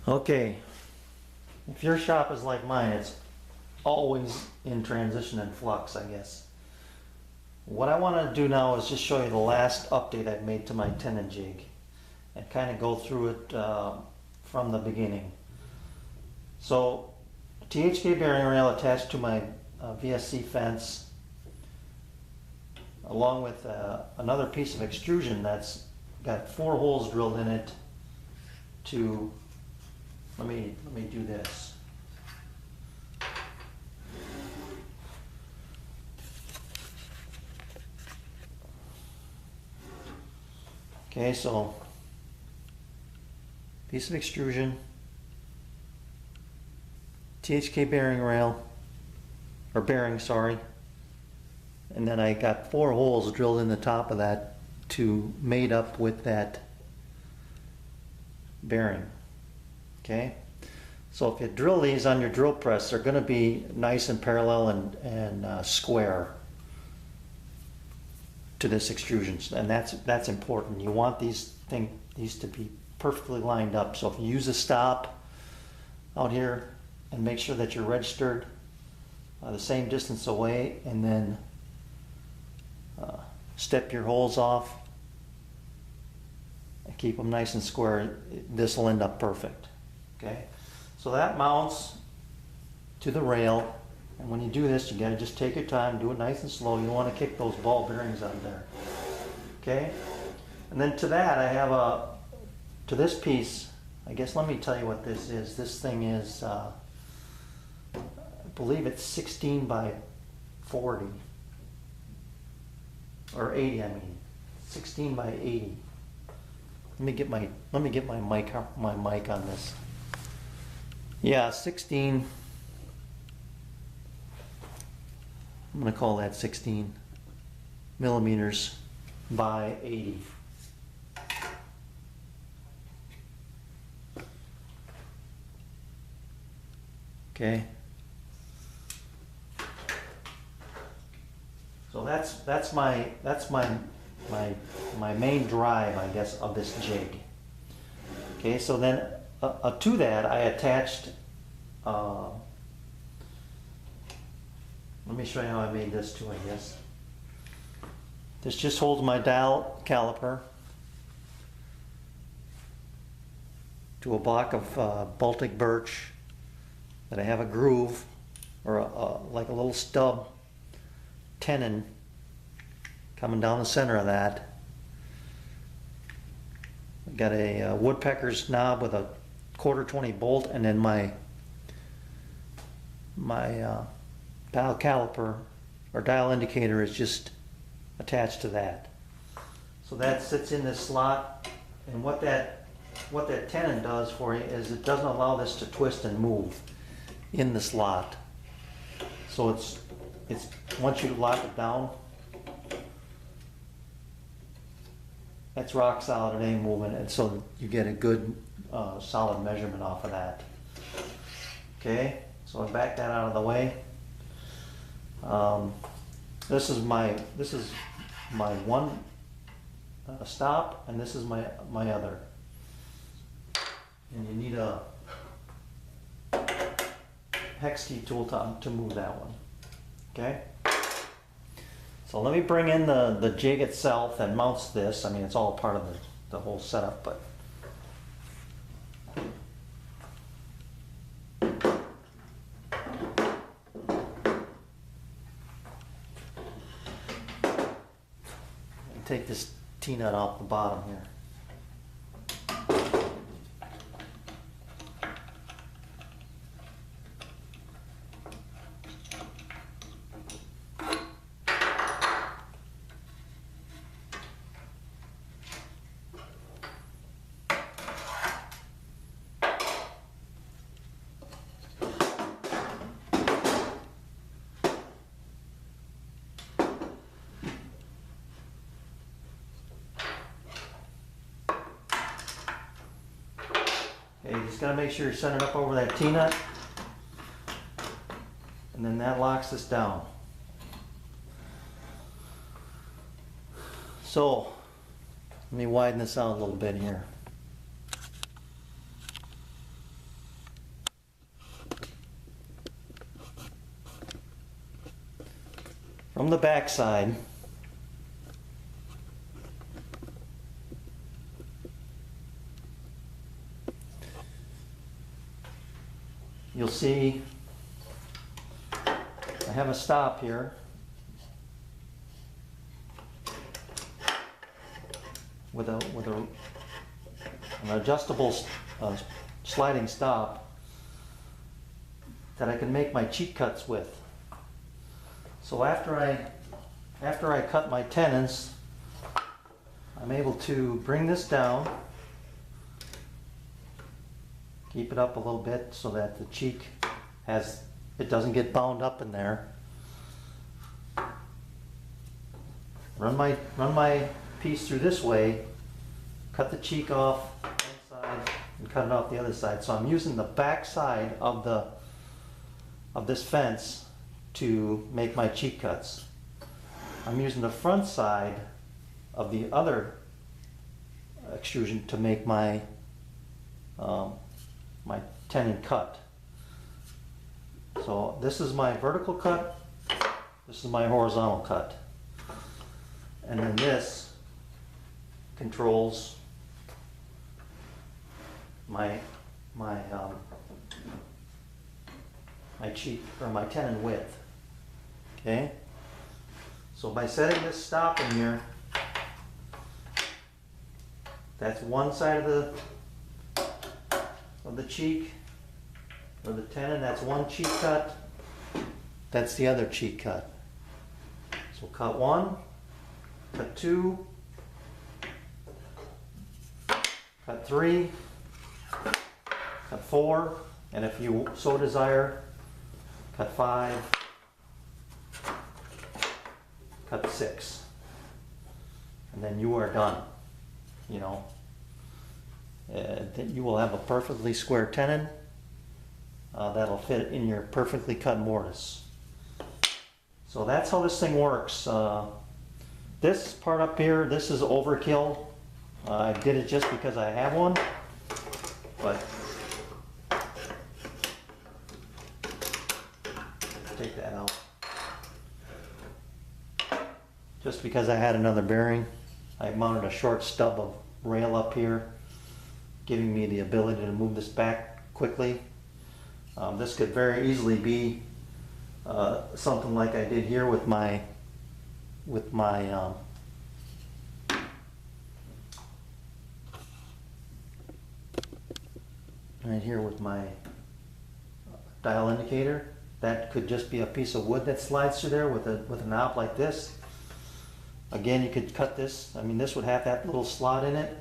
Okay, if your shop is like mine, it's always in transition and flux, I guess. What I want to do now is just show you the last update I've made to my Tenon jig and kind of go through it from the beginning. So, THK bearing rail attached to my VSC fence, along with another piece of extrusion that's got 4 holes drilled in it to, let me do this. Okay, so piece of extrusion, THK bearing rail, or bearing, sorry, and then I got 4 holes drilled in the top of that to mate up with that bearing. Okay, so if you drill these on your drill press, they're going to be nice and parallel and square to this extrusion, and that's important. You want these to be perfectly lined up. So if you use a stop out here, and make sure that you're registered the same distance away, and then step your holes off and keep them nice and square, this will end up perfect. Okay, so that mounts to the rail, and when you do this, you gotta just take your time, do it nice and slow. You don't want to kick those ball bearings out of there. Okay, and then to that I have to this piece, I guess let me tell you what this is. This thing is, I believe it's 16 by 40, or 80, I mean, 16 by 80. Let me get my mic on this. Yeah, 16. I'm going to call that 16 millimeters by 80. Okay. So that's my main drive, I guess, of this jig. Okay, so then to that I attached, let me show you how I made this too, I guess. This just holds my dial caliper to a block of Baltic birch that I have a groove, or like a little stub tenon coming down the center of that. I've got a woodpecker's knob with a 1/4 bolt, and then my dial caliper or dial indicator is just attached to that. So that sits in this slot, and what that tenon does for you is it doesn't allow this to twist and move in the slot. So it's once you lock it down, that's rock solid, it ain't moving, and so you get a good solid measurement off of that. Okay, so I back that out of the way. This is my one stop, and this is my other. And you need a hex key tool to move that one. Okay. So let me bring in the jig itself that mounts this. I mean, it's all part of the whole setup, but take this T-nut off the bottom here. Okay, you just gotta make sure you're setting it up over that T-nut, and then that locks this down. So, let me widen this out a little bit here. from the back side, you'll see I have a stop here. With an adjustable sliding stop that I can make my cheek cuts with. So after I cut my tenons, I'm able to bring this down, keep it up a little bit so that the cheek it doesn't get bound up in there. Run my piece through this way, cut the cheek off one side and cut it off the other side. So I'm using the back side of this fence to make my cheek cuts. I'm using the front side of the other extrusion to make my my tenon cut. So this is my vertical cut, this is my horizontal cut, and then this controls my cheek or my tenon width. Okay, so by setting this stop in here, that's one side of the cheek or the tenon. That's one cheek cut. That's the other cheek cut. So cut one, cut two, cut three, cut four, and if you so desire, cut five, cut six, and then you are done. You know, then you will have a perfectly square tenon that'll fit in your perfectly cut mortise. So that's how this thing works. This part up here, this is overkill. I did it just because I have one, but take that out. Just because I had another bearing, I mounted a short stub of rail up here, giving me the ability to move this back quickly. This could very easily be something like I did here with my right here with my dial indicator. That could just be a piece of wood that slides through there with a knob like this. Again, you could cut this. I mean, this would have that little slot in it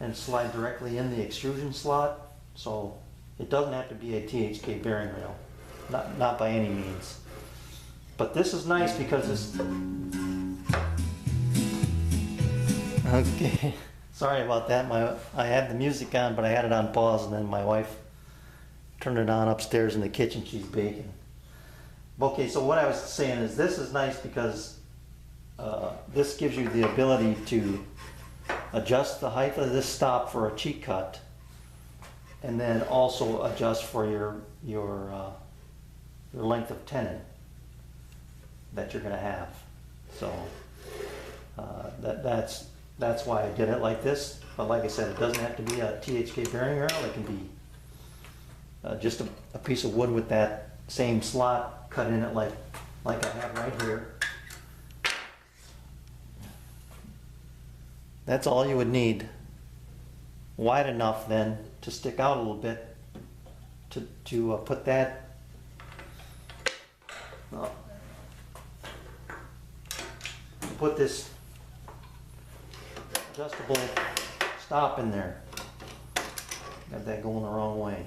and slide directly in the extrusion slot. So it doesn't have to be a THK bearing rail, not by any means. But this is nice because it's okay. Sorry about that. I had the music on, but I had it on pause, and then my wife turned it on upstairs in the kitchen. She's baking. Okay, so what I was saying is this is nice because this gives you the ability to adjust the height of this stop for a cheek cut, and then also adjust for your length of tenon that you're going to have. So that's why I did it like this. But like I said, it doesn't have to be a THK bearing rail. It can be just a piece of wood with that same slot cut in it like I have right here. That's all you would need. Wide enough then to stick out a little bit to put that put this adjustable stop in there. Got that going the wrong way.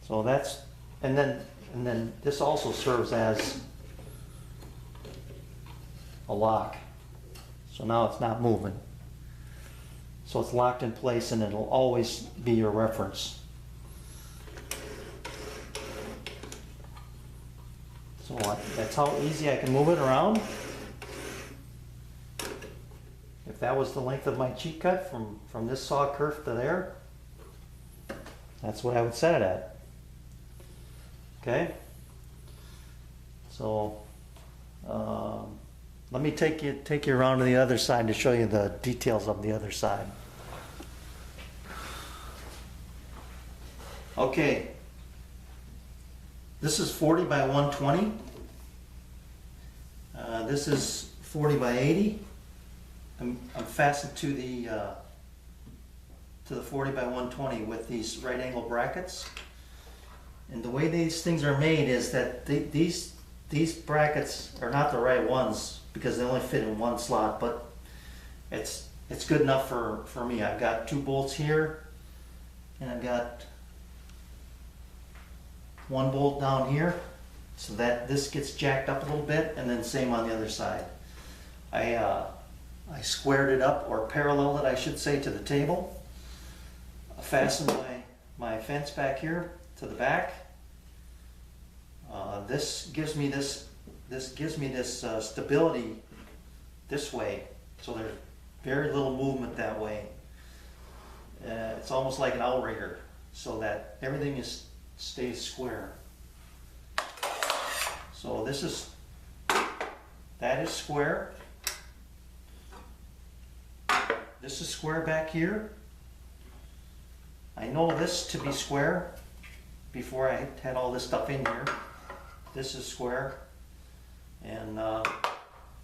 So that's, and then this also serves as a lock. So now it's not moving. So it's locked in place and it'll always be your reference. So that's how easy I can move it around. if that was the length of my cheat cut from this saw kerf to there, that's what I would set it at. Okay? So, let me take you around to the other side to show you the details of the other side. Okay, this is 40 by 120. This is 40 by 80. I'm fastened to the 40 by 120 with these right angle brackets. And the way these things are made is that these brackets are not the right ones because they only fit in one slot, but it's good enough for me. I've got 2 bolts here, and I've got 1 bolt down here, so that this gets jacked up a little bit, and then same on the other side. I squared it up, or paralleled it I should say, to the table. I fastened my fence back here to the back. This gives me this stability this way, so there's very little movement that way. It's almost like an outrigger, so that everything stays square. So that is square. This is square back here. I know this to be square before I had all this stuff in here. This is square, and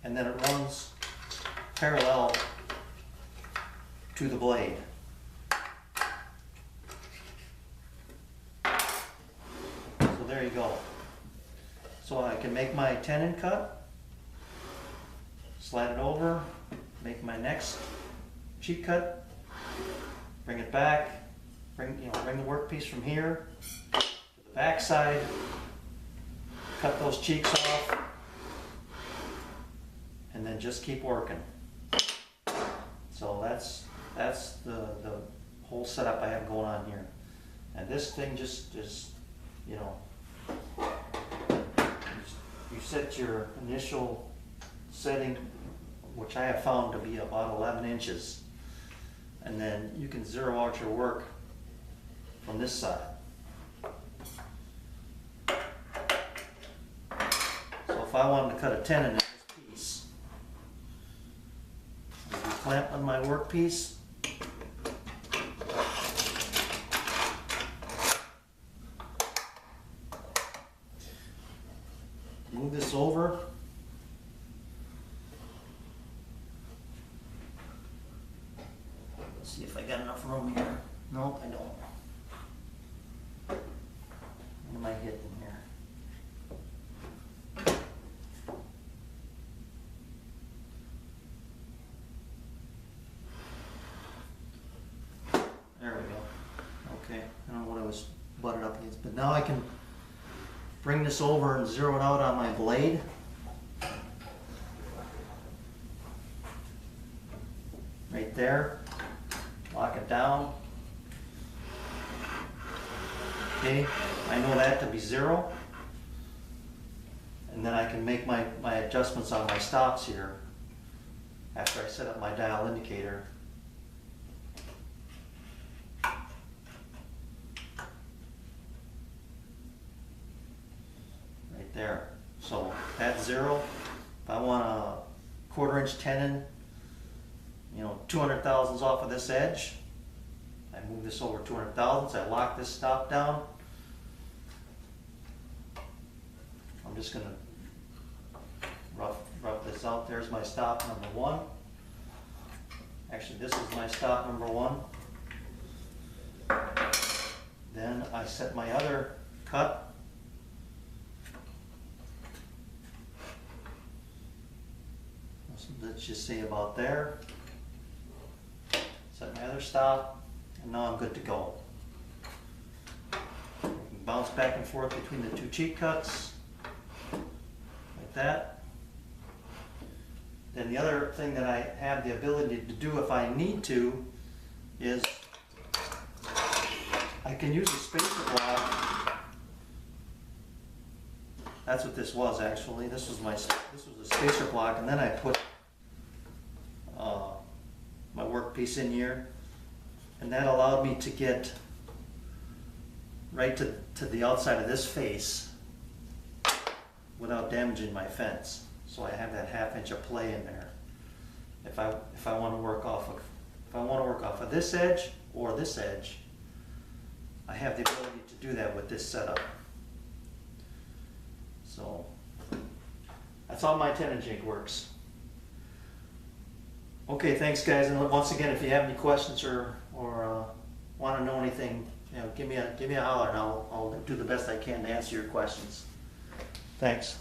then it runs parallel to the blade. So there you go. So I can make my tenon cut, slide it over, make my next cheat cut, bring it back, bring the workpiece from here to the back side, cut those cheeks off, and then just keep working. So that's the whole setup I have going on here. And this thing just is, you set your initial setting, which I have found to be about 11 inches. And then you can zero out your work from this side. So if I wanted to cut a tenon in this piece, I'd be clamping my workpiece. Move this over. Let's see if I got enough room here. Nope, I don't. What am I hitting here? There we go. Okay, I don't know what I was butted up against, but now I can bring this over and zero it out on my blade. Right there. Lock it down. Okay, I know that to be 0. And then I can make my adjustments on my stops here after I set up my dial indicator. Right there. So that's 0. If I want a 1/4 inch tenon, 200 thousandths off of this edge, I move this over 200 thousandths, I lock this stop down. I'm just going to rough this out. There's my stop number 1. Actually, this is my stop number 1. Then I set my other cut. Let's just say about there. Set my other stop, and now I'm good to go. I can bounce back and forth between the 2 cheat cuts, like that. Then the other thing that I have the ability to do if I need to is I can use a spacer block. That's what this was actually. This was a spacer block, and then I put workpiece in here. And that allowed me to get right to the outside of this face without damaging my fence. So I have that 1/2 inch of play in there. If I want to work off of this edge or this edge, I have the ability to do that with this setup. So that's how my Tenon jig works. Okay, thanks guys, and once again, if you have any questions or want to know anything, give me a holler, and I'll do the best I can to answer your questions. Thanks.